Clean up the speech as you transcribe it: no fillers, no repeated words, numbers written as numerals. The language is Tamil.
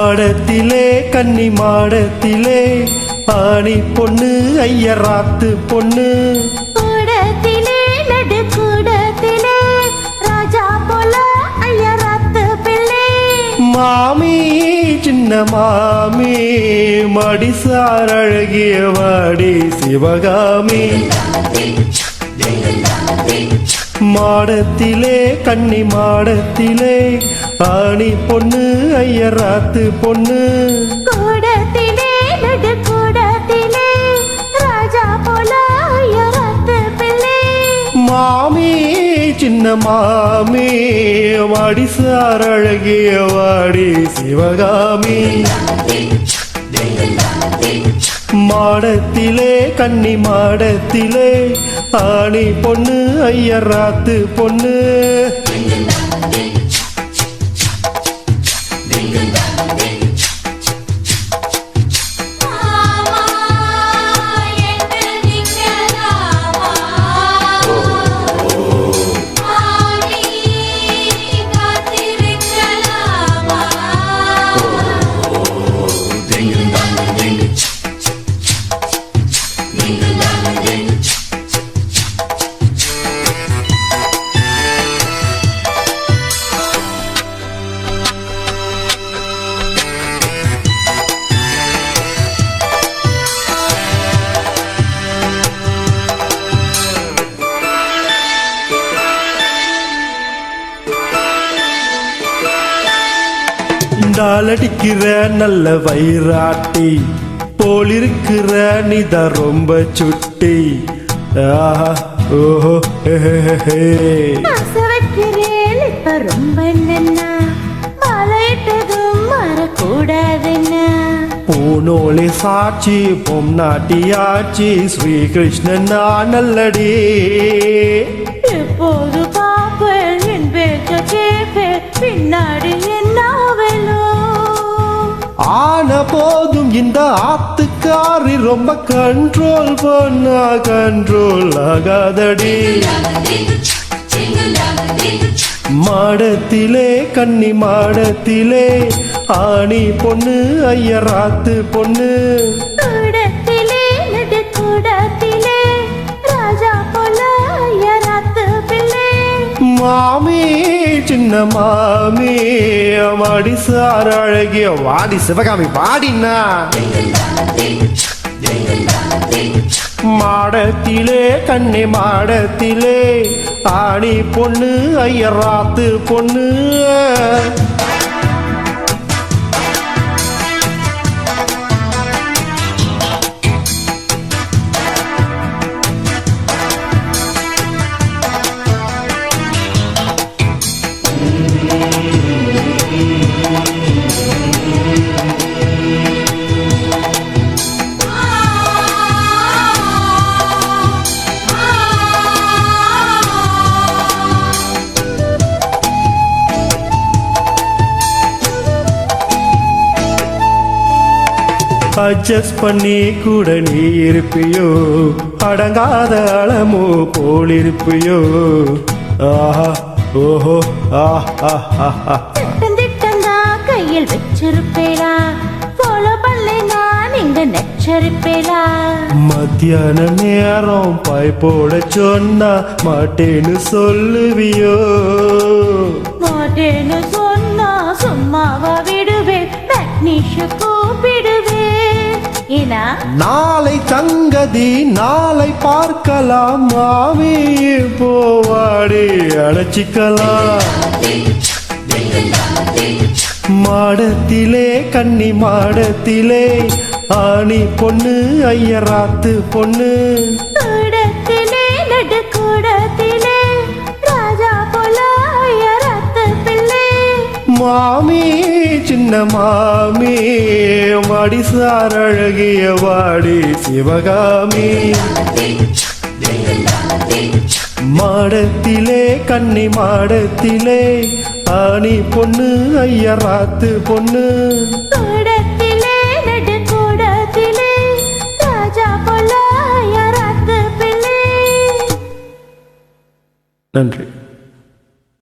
மாடத்திலே கன்னி மாடத்திலே ஆணி பொண்ணு ஐயராத்து பொண்ணு கூடத்திலே நடு கூடத்திலே ராஜா போல ஐயராத்து பிள்ளை மாமி சின்ன மாமி மடிசார் அழகிய வாடி சிவகாமி மாடத்திலே கன்னி மாடத்திலே ஆணி பொண்ணு ஐயராத்து பொண்ணு கூடத்திலே நடு கூடத்திலே ராஜா போல ஐயராத்து பிள்ளை மாமி சின்ன மாமி மடிசார் அழகிய வாடி சிவகாமி மாடத்திலே கன்னி மாடத்திலே ஆணி பொண்ணு ஐயராத்து பொண்ணு டாலடிக்கிற நல்ல வயிறாட்டி போலிருக்கிற நிதா ரொம்ப சுட்டி ஆஹா ஓஹோ வைக்கிறேன் இப்ப ரொம்ப நன்னா மலையிட்டதும் மறக்கூடாதுன்னா பூனோளே சாட்சி பொம்நாட்டியாச்சி ஸ்ரீகிருஷ்ணன் நல்லடி எப்போது பாப்பேன் என் பேச்ச கேப்பேன் பின்னாடி என்னாவலோ ஆன போதும் இந்த ஆத்துக்காரி ரொம்ப கண்ட்ரோல் பண்ணா கண்ட்ரோல் ஆகாதடி மாடத்திலே கன்னி மாடத்திலே ஆணி பொண்ணு ஐயராத்து பொண்ணு கூடத்திலே நடு கூடத்திலே ராஜா போல ஐயராத்து பிள்ளை மாமி சின்ன மாமி மடிசார் அழகிய வாடி சிவகாமி வாடினா மாடத்திலே கன்னி மாடத்திலே ஆணி பொண்ணு ஐயராத்து பொண்ணு அட்ஜஸ்ட் பண்ணி கூட நீ இருப்பியோ அடங்காத அளமோ போல் இருப்பியோ ஆஹா ஓஹோ ஆஹா திட்டந்தா கையில் வச்சிருப்பேடா போல பல்லை நான் இங்க நெச்சரிப்பேடா மத்தியான நேரம் பாய் போட சொன்னா மாட்டேன்னு சொல்லுவியோ மாட்டேன்னு சொன்னா சும்மாவா விடுவேன் டெக்னீஷ கூப்பிடுவேன் ஏனா நாளை தங்கதி நாளை பார்க்கலாம் மாமி போவாடி அழைச்சிக்கலாம் மாடத்திலே கன்னி மாடத்திலே ஆணி பொண்ணு ஐயராத்து பொண்ணு கூடத்திலே நடு கூடத்திலே ராஜா போல ஐயராத்து பிள்ளை மாமி சின்ன மாமி மடிசார் அழகிய வாடி சிவகாமி மாடத்திலே கன்னி மாடத்திலே ஆணி பொண்ணு ஐயராத்து பொண்ணு கூடத்திலே நடு கூடத்திலே ராஜா போல ஐயராத்து பிள்ளை நன்றி.